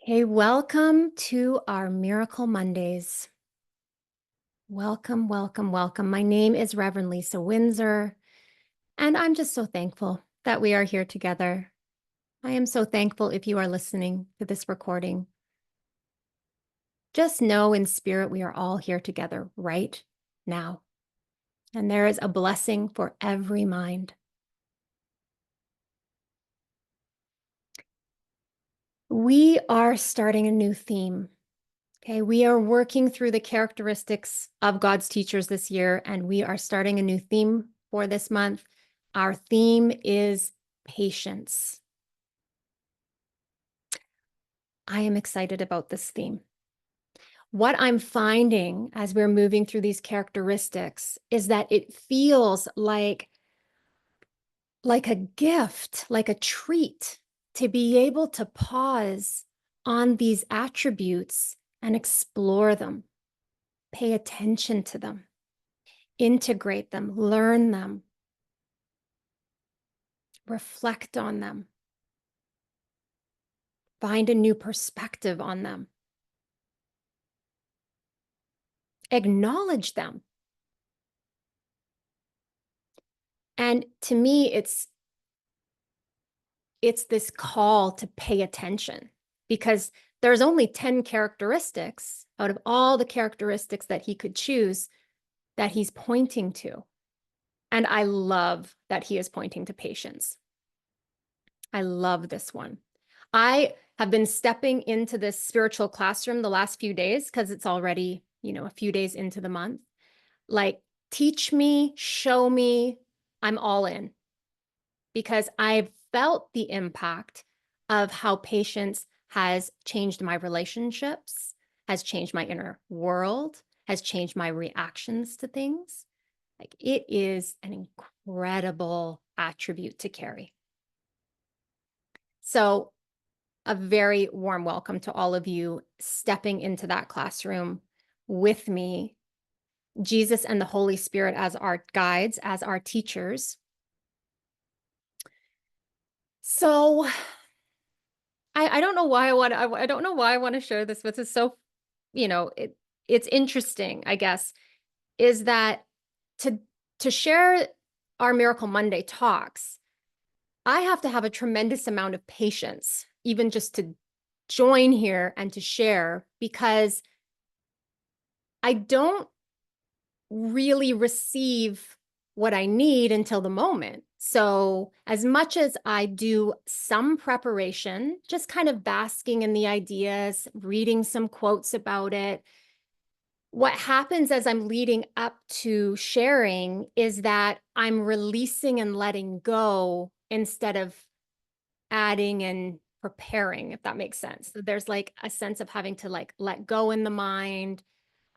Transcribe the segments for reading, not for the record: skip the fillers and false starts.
Hey, welcome to our Miracle Mondays. Welcome, welcome, welcome. My name is Reverend Lisa Windsor, and I'm just so thankful that we are here together. I am so thankful if you are listening to this recording. Just know in spirit we are all here together right now, and there is a blessing for every mind. We are starting a new theme. Okay, we are working through the characteristics of God's teachers this year, and we are starting a new theme for this month. Our theme is patience. I am excited about this theme. What I'm finding as we're moving through these characteristics is that it feels like a gift, like a treat to be able to pause on these attributes and explore them, pay attention to them, integrate them, learn them, reflect on them, find a new perspective on them, acknowledge them. And to me, it's this call to pay attention, because there's only 10 characteristics out of all the characteristics that he could choose that he's pointing to. And I love that he is pointing to patience. I love this one. I have been stepping into this spiritual classroom the last few days because it's already, a few days into the month. Like, teach me, show me, I'm all in, because I've felt the impact of how patience has changed my relationships, has changed my inner world, has changed my reactions to things. Like, it is an incredible attribute to carry. So, a very warm welcome to all of you stepping into that classroom with me. Jesus and the Holy Spirit as our guides, as our teachers. So I don't know why I don't know why I want to share this, but it's so, it's interesting, I guess, is that to share our Miracle Monday talks, I have to have a tremendous amount of patience, even just to join here and to share, because I don't really receive what I need until the moment. So as much as I do some preparation, just kind of basking in the ideas, reading some quotes about it, what happens as I'm leading up to sharing is that I'm releasing and letting go instead of adding and preparing, if that makes sense. So there's like a sense of having to like let go in the mind.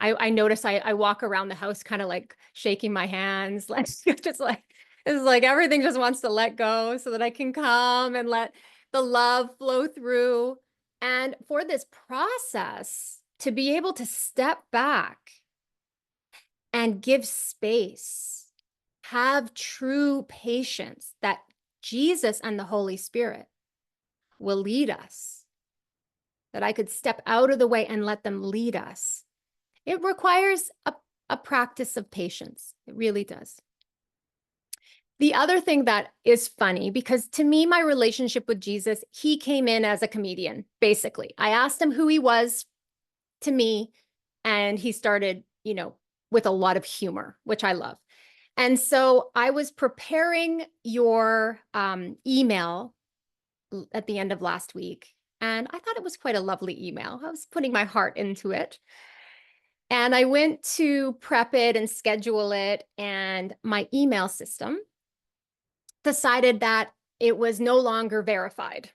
I notice I walk around the house kind of like shaking my hands, like just like it's like everything just wants to let go so that I can come and let the love flow through. And for this process to be able to step back and give space, have true patience that Jesus and the Holy Spirit will lead us, that I could step out of the way and let them lead us. It requires a practice of patience. It really does. The other thing that is funny, because to me, my relationship with Jesus, he came in as a comedian, basically. I asked him who he was to me, and he started, with a lot of humor, which I love. And so I was preparing your email at the end of last week, and I thought it was quite a lovely email. I was putting my heart into it. And I went to prep it and schedule it, and my email system decided that it was no longer verified,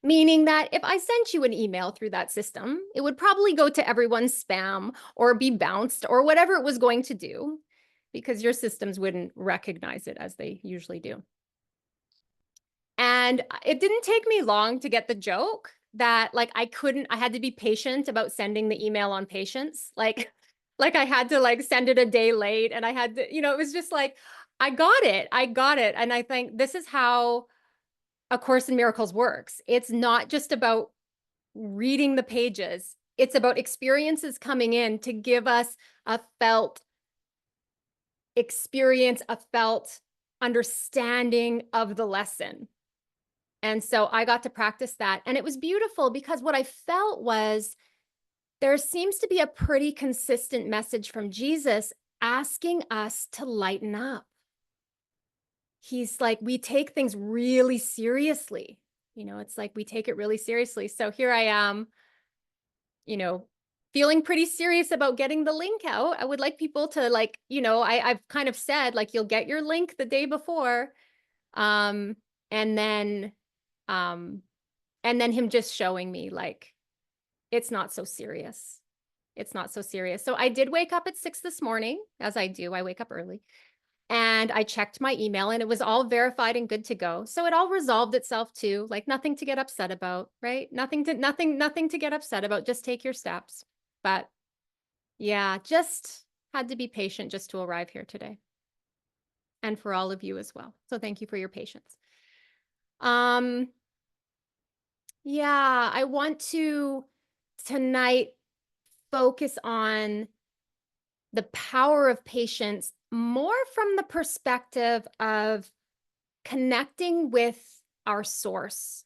meaning that if I sent you an email through that system, it would probably go to everyone's spam or be bounced or whatever it was going to do, because your systems wouldn't recognize it as they usually do. And it didn't take me long to get the joke that like I had to be patient about sending the email on patience. Like I had to like send it a day late, and I had to, it was just like, I got it. And I think this is how A Course in Miracles works. It's not just about reading the pages. It's about experiences coming in to give us a felt experience, a felt understanding of the lesson. And so I got to practice that. And it was beautiful because what I felt was there seems to be a pretty consistent message from Jesus asking us to lighten up. He's like, we take things really seriously. It's like we take it really seriously. So here I am, feeling pretty serious about getting the link out. I would like people to I've kind of said like, you'll get your link the day before. And then, um, and then him just showing me like, it's not so serious. It's not so serious. So I did wake up at 6 this morning, as I do. I wake up early. And I checked my email and it was all verified and good to go. So it all resolved itself too, like nothing to get upset about, right? Nothing to get upset about. Just take your steps. But yeah, just had to be patient just to arrive here today. And for all of you as well. So thank you for your patience. Yeah, I want to tonight focus on the power of patience more from the perspective of connecting with our source.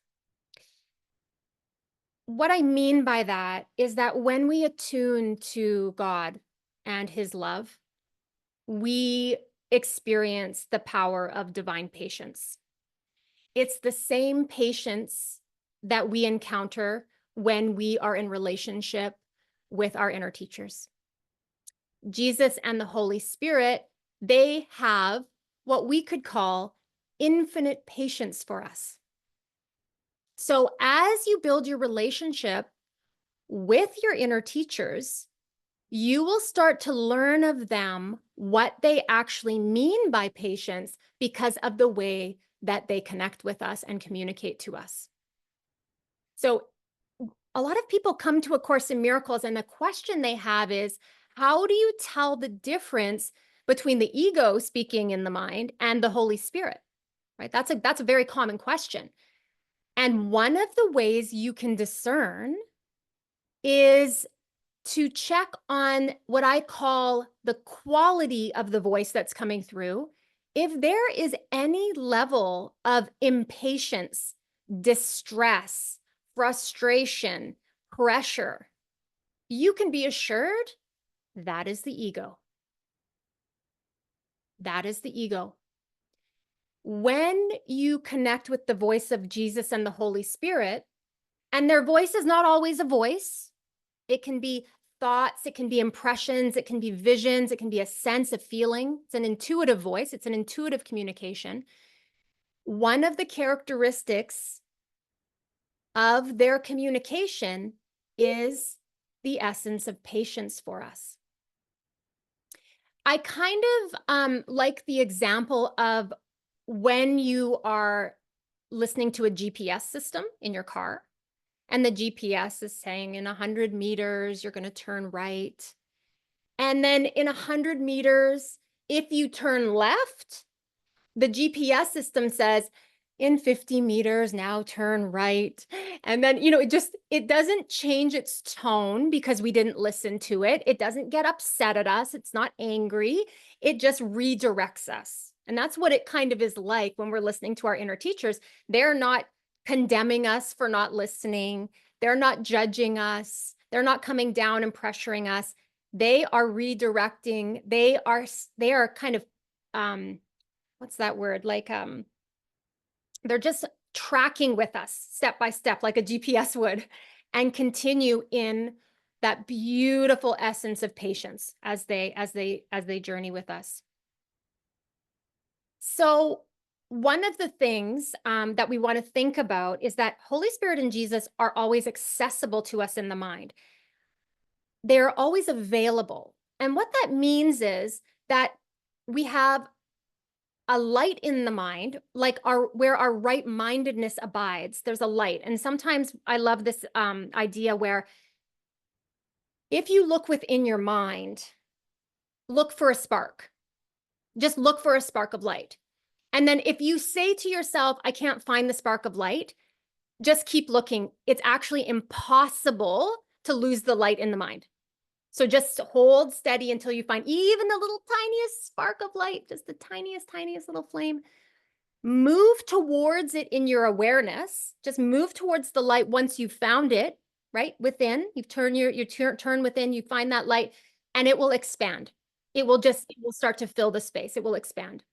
What I mean by that is that when we attune to God and his love, we experience the power of divine patience. It's the same patience that we encounter when we are in relationship with our inner teachers. Jesus and the Holy Spirit, they have what we could call infinite patience for us. So as you build your relationship with your inner teachers, you will start to learn of them what they actually mean by patience because of the way that they connect with us and communicate to us. So a lot of people come to A Course in Miracles and the question they have is, how do you tell the difference between the ego speaking in the mind and the Holy Spirit? Right? That's a very common question. And one of the ways you can discern is to check on what I call the quality of the voice that's coming through. If there is any level of impatience, distress, frustration, pressure, you can be assured that is the ego. That is the ego. When you connect with the voice of Jesus and the Holy Spirit, and their voice is not always a voice, it can be thoughts, it can be impressions, it can be visions, it can be a sense of feeling. It's an intuitive voice, it's an intuitive communication. One of the characteristics of their communication is the essence of patience for us. I kind of like the example of when you are listening to a GPS system in your car, and the GPS is saying in 100 meters, you're going to turn right. And then in 100 meters, if you turn left, the GPS system says, in 50 meters, now turn right. And then, it doesn't change its tone because we didn't listen to it. It doesn't get upset at us. It's not angry. It just redirects us. And that's what it kind of is like when we're listening to our inner teachers. They're not condemning us for not listening. They're not judging us. They're not coming down and pressuring us. They are redirecting. They are kind of, what's that word? Like, they're just tracking with us step by step, like a GPS would, and continue in that beautiful essence of patience as they journey with us. So one of the things that we want to think about is that Holy Spirit and Jesus are always accessible to us in the mind. They're always available. And what that means is that we have a light in the mind, like where our right-mindedness abides. There's a light. And sometimes I love this idea where if you look within your mind, look for a spark. Just look for a spark of light. And then if you say to yourself, I can't find the spark of light, just keep looking. It's actually impossible to lose the light in the mind. So just hold steady until you find even the little tiniest spark of light, just the tiniest, tiniest little flame. Move towards it in your awareness. Just move towards the light once you've found it, right? Within, you turn within, you find that light, and it will expand. It will start to fill the space. It will expand.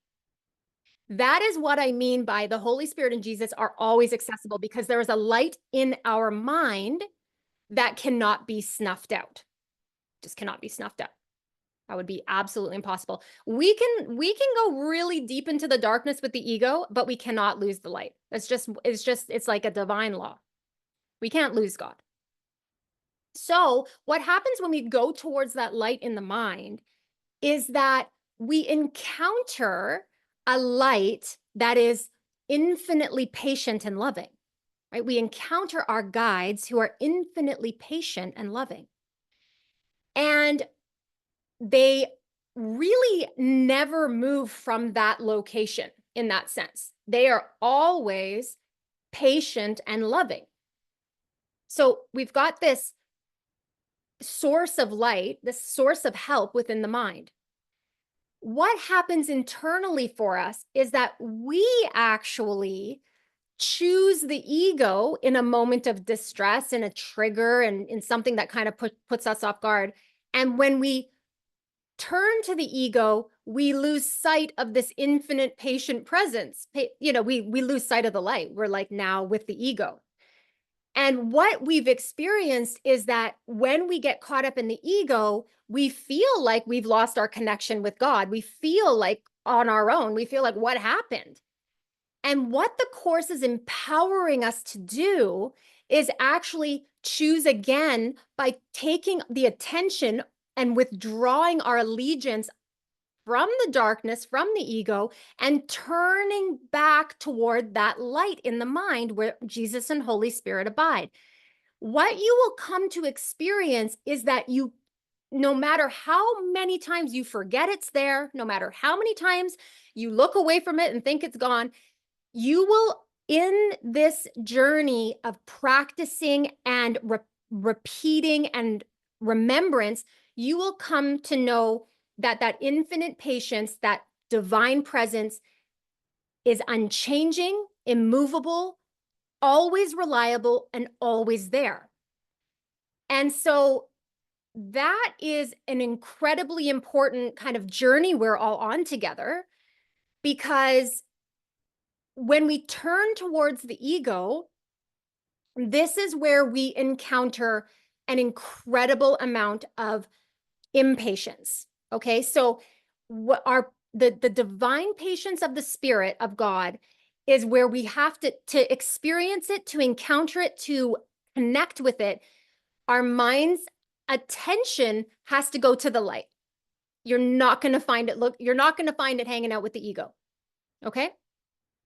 That is what I mean by the Holy Spirit and Jesus are always accessible, because there is a light in our mind that cannot be snuffed out. Just cannot be snuffed out. That would be absolutely impossible. We can go really deep into the darkness with the ego, but we cannot lose the light. It's like a divine law. We can't lose God. So what happens when we go towards that light in the mind is that we encounter a light that is infinitely patient and loving, right? We encounter our guides who are infinitely patient and loving. And they really never move from that location in that sense. They are always patient and loving. So we've got this source of light, this source of help within the mind. What happens internally for us is that we actually choose the ego in a moment of distress, in a trigger, and in something that kind of puts us off guard. And when we turn to the ego, we lose sight of this infinite patient presence. We lose sight of the light. We're like now with the ego. And what we've experienced is that when we get caught up in the ego, we feel like we've lost our connection with God. We feel like on our own. We feel like, what happened? And what the Course is empowering us to do is actually choose again by taking the attention and withdrawing our allegiance from the darkness, from the ego, and turning back toward that light in the mind where Jesus and Holy Spirit abide. What you will come to experience is that no matter how many times you forget it's there, no matter how many times you look away from it and think it's gone, you will, in this journey of practicing and repeating and remembrance, you will come to know that infinite patience, that divine presence is unchanging, immovable, always reliable, and always there. And so that is an incredibly important kind of journey we're all on together, because when we turn towards the ego, this is where we encounter an incredible amount of impatience. Okay, so what the divine patience of the Spirit of God is where we have to experience it, to encounter it, to connect with it. Our mind's attention has to go to the light. You're not going to find it. You're not going to find it hanging out with the ego. Okay.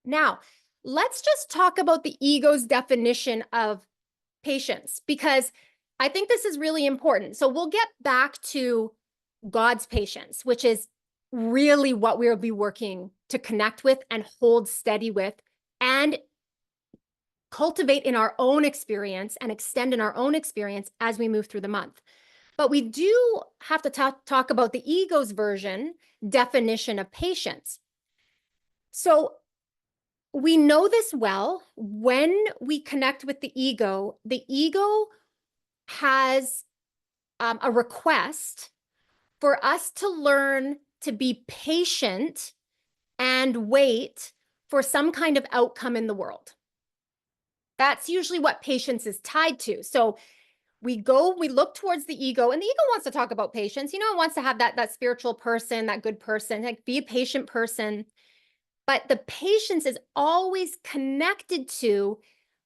Now, let's just talk about the ego's definition of patience, because I think this is really important. So we'll get back to God's patience, which is really what we'll be working to connect with and hold steady with and cultivate in our own experience and extend in our own experience as we move through the month. But we do have to talk about the ego's version definition of patience. So we know this well. When we connect with the ego has a request for us to learn to be patient and wait for some kind of outcome in the world. That's usually what patience is tied to. So we look towards the ego, and the ego wants to talk about patience. It wants to have that spiritual person, that good person, like be a patient person. But the patience is always connected to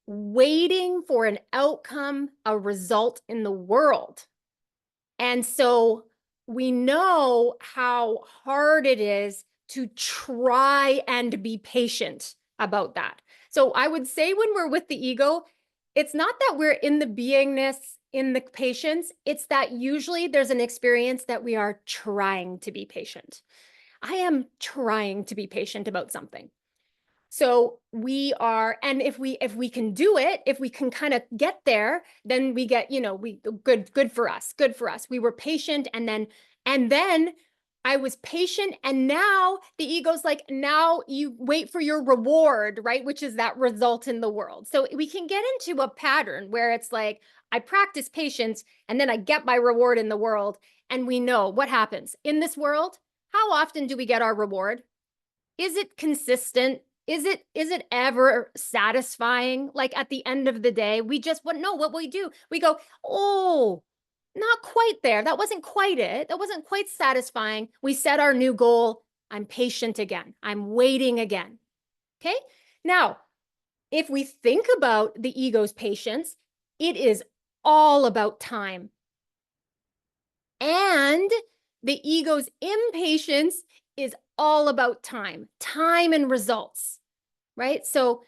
waiting for an outcome, a result in the world. And so we know how hard it is to try and be patient about that. So I would say when we're with the ego, it's not that we're in the beingness, in the patience, it's that usually there's an experience that we are trying to be patient. I am trying to be patient about something. So we are, and if we can do it, if we can kind of get there, then we get, we good for us, good for us. We were patient, and then I was patient, and now the ego's like, now you wait for your reward, right? Which is that result in the world. So we can get into a pattern where it's like, I practice patience and then I get my reward in the world. And we know what happens in this world. How often do we get our reward? Is it consistent? Is it ever satisfying? Like at the end of the day, we just what no, what we do, we go, oh, not quite there. That wasn't quite it. That wasn't quite satisfying. We set our new goal. I'm patient again. I'm waiting again. Okay. Now, if we think about the ego's patience, it is all about time. And the ego's impatience is all about time, time and results, right? So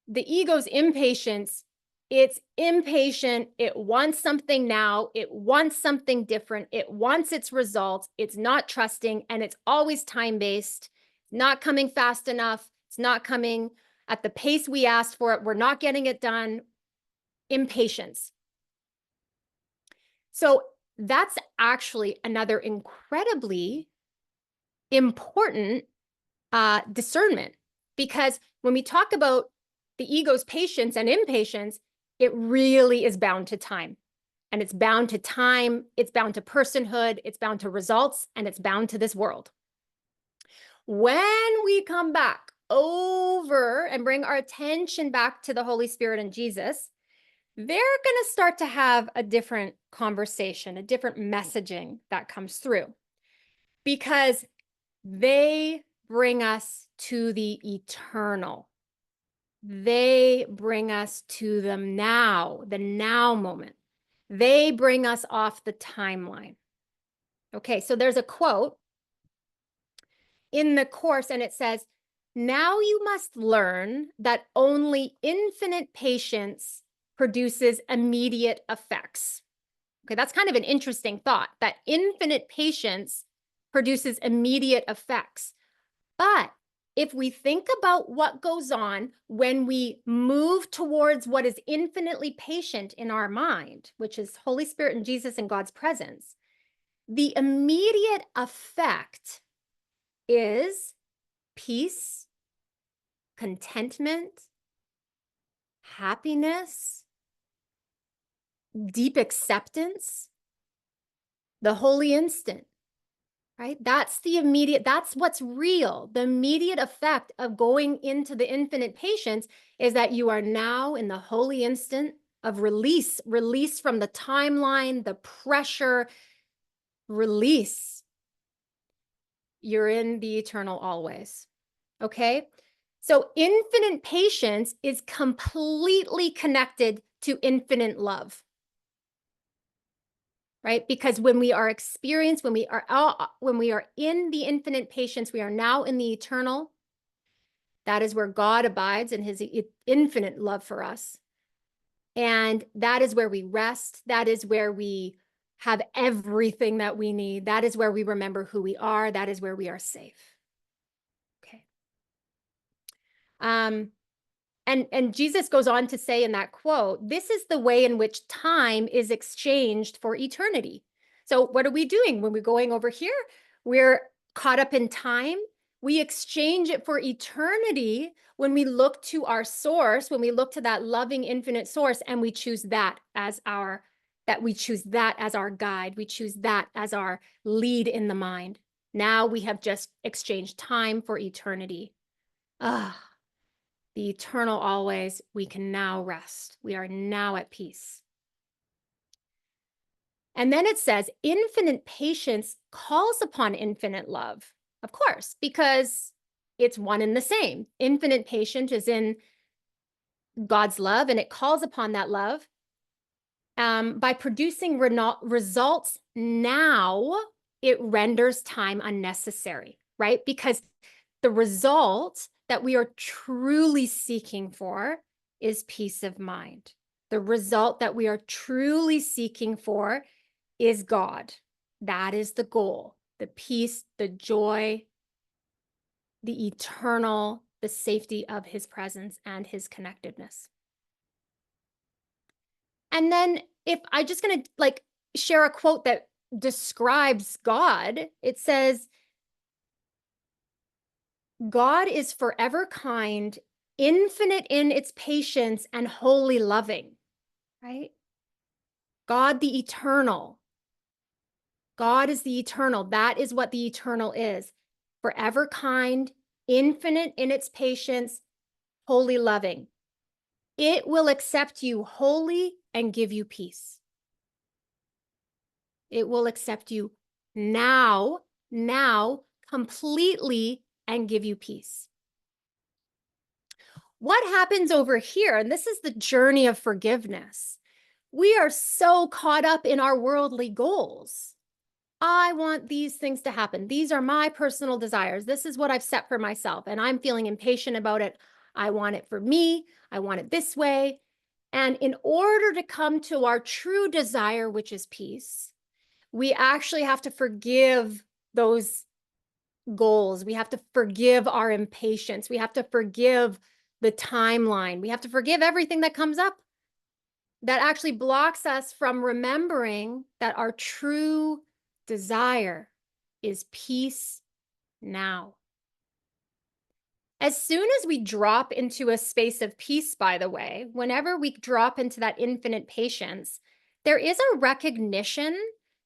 the ego's impatience, it's impatient. It wants something now. It wants something different. It wants its results. It's not trusting, and it's always time-based, not coming fast enough. It's not coming at the pace we asked for it. We're not getting it done. Impatience. So that's actually another incredibly important discernment, because when we talk about the ego's patience and impatience, it really is bound to time. And it's bound to time, it's bound to personhood, it's bound to results, and it's bound to this world. When we come back over and bring our attention back to the Holy Spirit and Jesus, they're going to start to have a different conversation, a different messaging that comes through, because they bring us to the eternal. They bring us to the now moment. They bring us off the timeline. Okay, so there's a quote in the course, and it says, "Now you must learn that only infinite patience produces immediate effects." Okay, that's kind of an interesting thought, that infinite patience produces immediate effects. But if we think about what goes on when we move towards what is infinitely patient in our mind, which is Holy Spirit and Jesus and God's presence, the immediate effect is peace, contentment, happiness, deep acceptance, the holy instant. Right? That's the immediate, that's what's real. The immediate effect of going into the infinite patience is that you are now in the holy instant of release, release from the timeline, the pressure, release. You're in the eternal always. Okay? So infinite patience is completely connected to infinite love. Right? Because when we are experienced, when we are in the infinite patience, we are now in the eternal. That is where God abides in his infinite love for us. And that is where we rest. That is where we have everything that we need. That is where we remember who we are. That is where we are safe. Okay. And Jesus goes on to say in that quote, this is the way in which time is exchanged for eternity. So what are we doing when we're going over here? We're caught up in time. We exchange it for eternity when we look to our source, when we look to that loving infinite source, and we choose that as our guide. We choose that as our lead in the mind. Now we have just exchanged time for eternity. Ah. The eternal always, we can now rest. We are now at peace. And then it says, infinite patience calls upon infinite love. Of course, because it's one and the same. Infinite patience is in God's love, and it calls upon that love. By producing results now, it renders time unnecessary, right? Because the result that we are truly seeking for is peace of mind. The result that we are truly seeking for is God. That is the goal, the peace, the joy, the eternal the safety of his presence and his connectedness. And then if I just going to like share a quote that describes God, it says, God is forever kind, infinite in its patience, and wholly loving, right? God the eternal. God is the eternal. That is what the eternal is. Forever kind, infinite in its patience, wholly loving. It will accept you wholly and give you peace. It will accept you now, completely and give you peace. What happens over here? And this is the journey of forgiveness. We are so caught up in our worldly goals. I want these things to happen. These are my personal desires. This is what I've set for myself, and I'm feeling impatient about it. I want it for me. I want it this way. And in order to come to our true desire, which is peace, we actually have to forgive those goals. We have to forgive our impatience. We have to forgive the timeline. We have to forgive everything that comes up that actually blocks us from remembering that our true desire is peace now. As soon as we drop into a space of peace, by the way, whenever we drop into that infinite patience, there is a recognition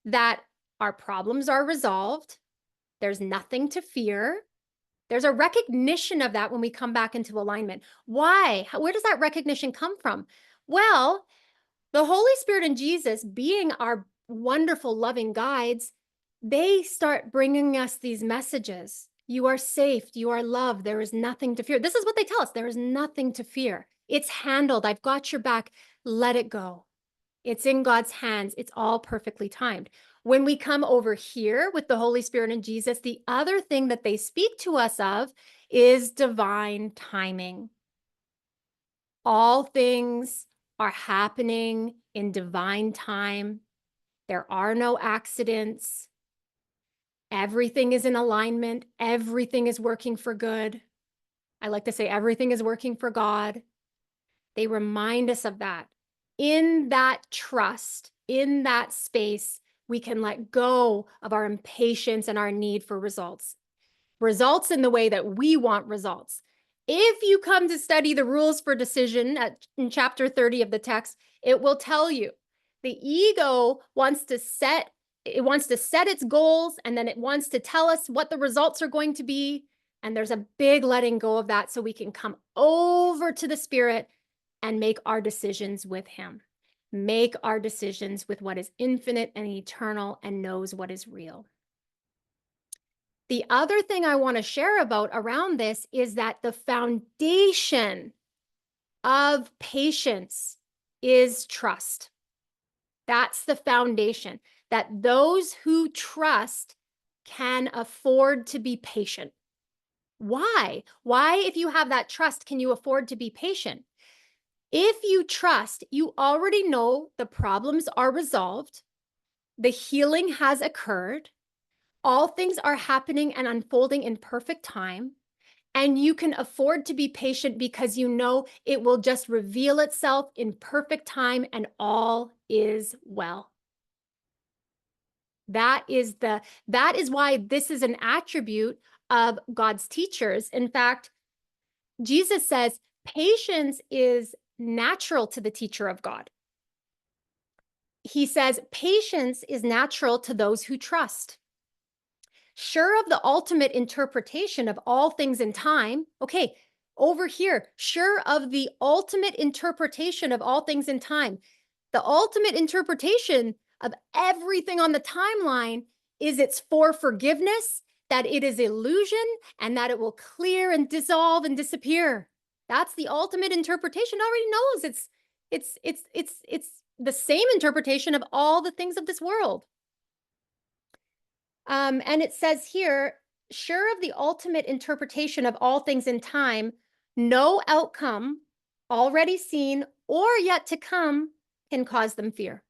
that our problems are resolved. There's nothing to fear. There's a recognition of that when we come back into alignment. Why? Where does that recognition come from? Well, the Holy Spirit and Jesus, being our wonderful, loving guides, they start bringing us these messages. You are safe. You are loved. There is nothing to fear. This is what they tell us. There is nothing to fear. It's handled. I've got your back. Let it go. It's in God's hands. It's all perfectly timed. When we come over here with the Holy Spirit and Jesus, the other thing that they speak to us of is divine timing. All things are happening in divine time. There are no accidents. Everything is in alignment. Everything is working for good. I like to say everything is working for God. They remind us of that. In that trust, in that space, we can let go of our impatience and our need for results. Results in the way that we want results. If you come to study the rules for decision in chapter 30 of the text, it will tell you the ego wants to set its goals, and then it wants to tell us what the results are going to be. And there's a big letting go of that so we can come over to the Spirit and make our decisions with him. Make our decisions with what is infinite and eternal and knows what is real. The other thing I want to share about around this is that the foundation of patience is trust. That's the foundation, that those who trust can afford to be patient. Why? Why, if you have that trust, can you afford to be patient? If you trust, you already know the problems are resolved, the healing has occurred, all things are happening and unfolding in perfect time, and you can afford to be patient because you know it will just reveal itself in perfect time and all is well. That is why this is an attribute of God's teachers. In fact, Jesus says patience is natural to the teacher of God. He says patience is natural to those who trust. Sure of the ultimate interpretation of all things in time. Okay, over here, sure of the ultimate interpretation of all things in time. The ultimate interpretation of everything on the timeline is it's for forgiveness, that it is illusion, and that it will clear and dissolve and disappear. That's the ultimate interpretation. Already knows it's the same interpretation of all the things of this world. And it says here, sure of the ultimate interpretation of all things in time, no outcome already seen or yet to come can cause them fear.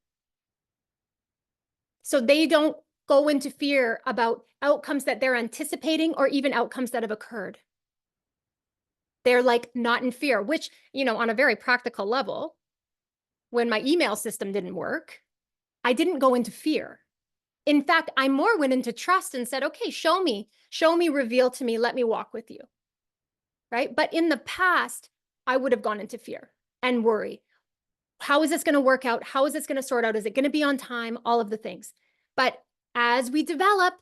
So they don't go into fear about outcomes that they're anticipating or even outcomes that have occurred. They're like not in fear, which, on a very practical level, when my email system didn't work, I didn't go into fear. In fact, I more went into trust and said, okay, show me, reveal to me, let me walk with you. Right. But in the past, I would have gone into fear and worry. How is this going to work out? How is this going to sort out? Is it going to be on time? All of the things. But as we develop,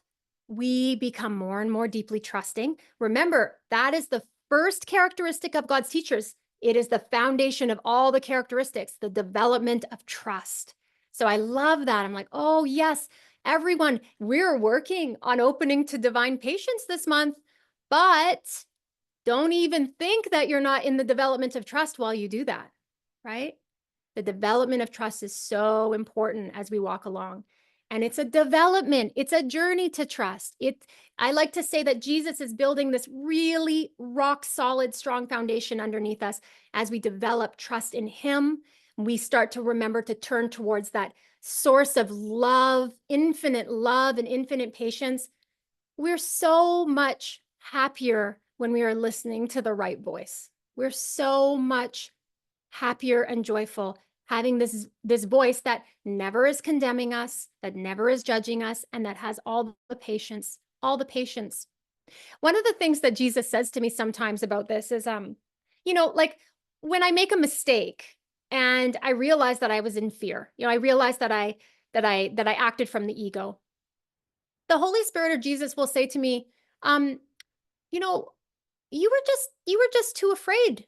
we become more and more deeply trusting. Remember, that is the first characteristic of God's teachers. It is the foundation of all the characteristics, the development of trust. So I love that. I'm like, oh, yes, everyone, we're working on opening to divine patience this month, but don't even think that you're not in the development of trust while you do that, right? The development of trust is so important as we walk along. And it's a development, it's a journey to trust. I like to say that Jesus is building this really rock solid, strong foundation underneath us. As we develop trust in him, we start to remember to turn towards that source of love and infinite patience. We're so much happier when we are listening to the right voice. We're so much happier and joyful having this voice that never is condemning us, that never is judging us, and that has all the patience, all the patience. One of the things that Jesus says to me sometimes about this is, like when I make a mistake and I realize that I was in fear, I realized that I acted from the ego. The Holy Spirit or Jesus will say to me, you know, you were just too afraid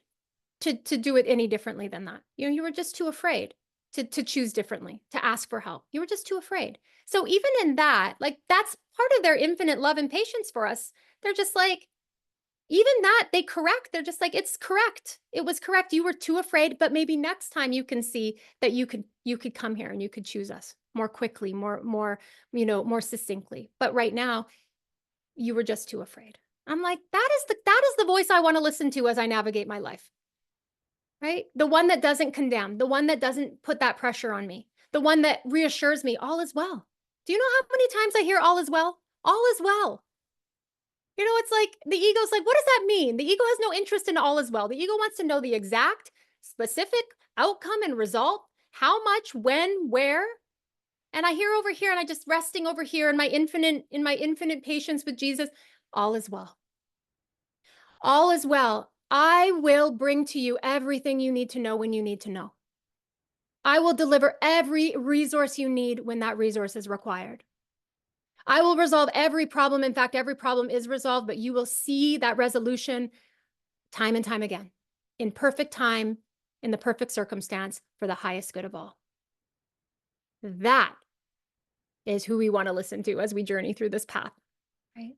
to do it any differently than that. You were just too afraid to choose differently, to ask for help. You were just too afraid. So even in that, like that's part of their infinite love and patience for us. They're just like, even that they correct. They're just like, it's correct. It was correct. You were too afraid, but maybe next time you can see that you could come here and you could choose us more quickly, more succinctly. But right now, you were just too afraid. I'm like, that is the voice I want to listen to as I navigate my life. Right? The one that doesn't condemn, the one that doesn't put that pressure on me, the one that reassures me all is well. Do you know how many times I hear all is well? All is well. It's like the ego's like, what does that mean? The ego has no interest in all is well. The ego wants to know the exact, specific outcome and result, how much, when, where. And I hear over here and I just resting over here in my infinite patience with Jesus, all is well. All is well. I will bring to you everything you need to know when you need to know. I will deliver every resource you need when that resource is required. I will resolve every problem. In fact, every problem is resolved, but you will see that resolution time and time again, in perfect time, in the perfect circumstance, for the highest good of all. That is who we want to listen to as we journey through this path, right?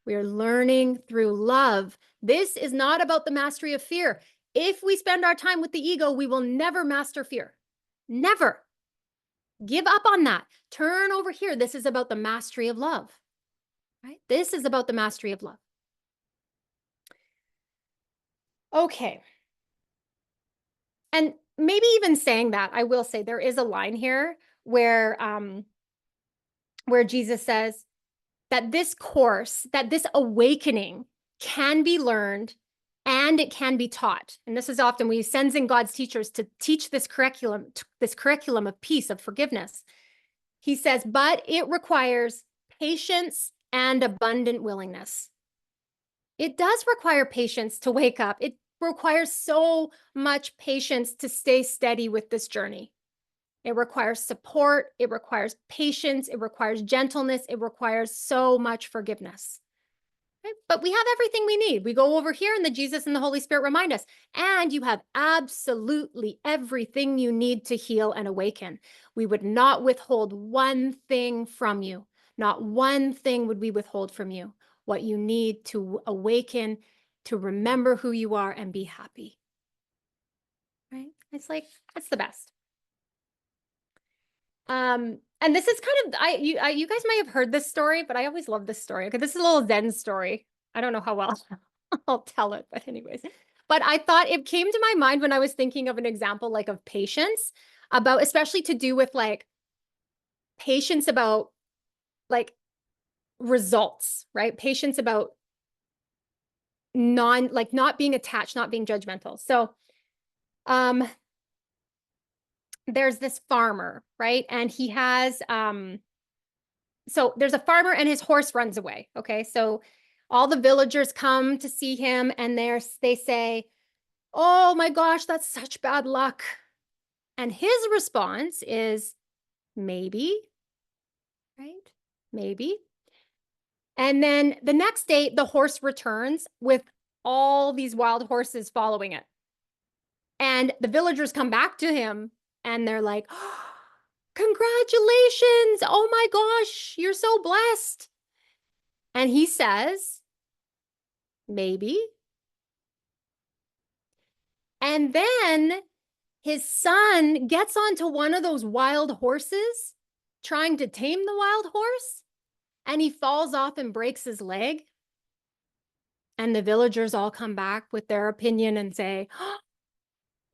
We are learning through love. This is not about the mastery of fear. If we spend our time with the ego, we will never master fear. Never. Give up on that. Turn over here. This is about the mastery of love, right? This is about the mastery of love. Okay. And maybe even saying that, I will say there is a line here where Jesus says that this course, that this awakening can be learned and it can be taught. And this is often we send in God's teachers to teach this curriculum of peace, of forgiveness. He says, but it requires patience and abundant willingness. It does require patience to wake up. It requires so much patience to stay steady with this journey. It requires support. It requires patience. It requires gentleness. It requires so much forgiveness. Right? But we have everything we need. We go over here and the Jesus and the Holy Spirit remind us, and you have absolutely everything you need to heal and awaken. We would not withhold one thing from you. Not one thing would we withhold from you. What you need to awaken, to remember who you are and be happy. Right? It's like, that's the best. And this is kind of, you guys may have heard this story, but I always love this story. Okay, this is a little Zen story. I don't know how well I'll tell it, but anyways. But I thought it came to my mind when I was thinking of an example like of patience, about especially to do with like patience about like results, right? Patience about not being attached, not being judgmental. So there's this farmer, right? And he has so there's a farmer and his horse runs away. Okay. So all the villagers come to see him and they say, "Oh my gosh, that's such bad luck." And his response is, "Maybe," right? Maybe. And then the next day, the horse returns with all these wild horses following it. And the villagers come back to him and they're like, "Oh, congratulations. Oh my gosh, you're so blessed." And he says, "Maybe." And then his son gets onto one of those wild horses, trying to tame the wild horse, and he falls off and breaks his leg. And the villagers all come back with their opinion and say, "Oh,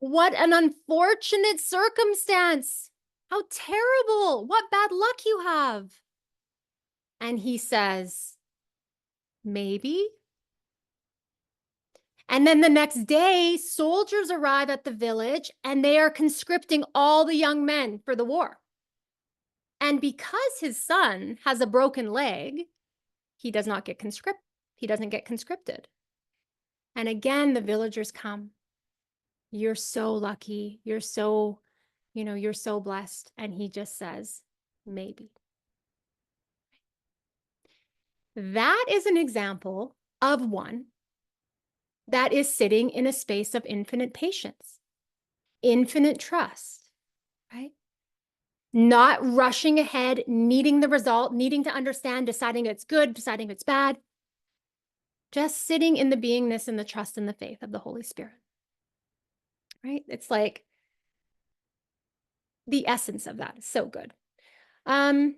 what an unfortunate circumstance. How terrible. What bad luck you have." And he says, "Maybe." And then the next day, soldiers arrive at the village and they are conscripting all the young men for the war. And because his son has a broken leg, he does not get conscripted. He doesn't get conscripted. And again, the villagers come. "You're so lucky. You're so, you're so blessed." And he just says, "Maybe." That is an example of one that is sitting in a space of infinite patience, infinite trust, right? Not rushing ahead, needing the result, needing to understand, deciding it's good, deciding it's bad. Just sitting in the beingness and the trust and the faith of the Holy Spirit, right? It's like the essence of that is so good. Um,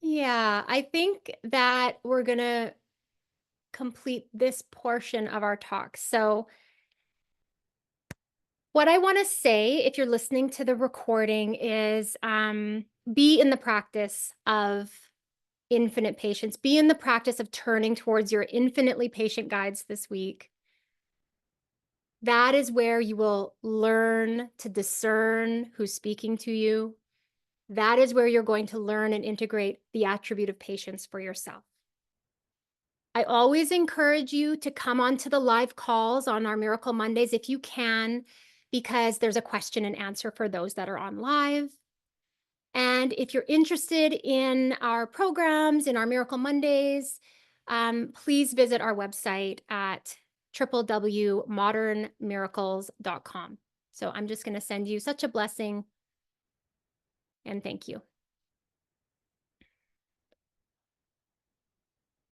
Yeah, I think that we're going to complete this portion of our talk. So what I want to say, if you're listening to the recording, is be in the practice of infinite patience. Be in the practice of turning towards your infinitely patient guides this week. That is where you will learn to discern who's speaking to you. That is where you're going to learn and integrate the attribute of patience for yourself. I always encourage you to come onto the live calls on our Miracle Mondays if you can, because there's a question and answer for those that are on live. And if you're interested in our programs, in our Miracle Mondays, please visit our website at www.modernmiracles.com. So I'm just going to send you such a blessing and thank you.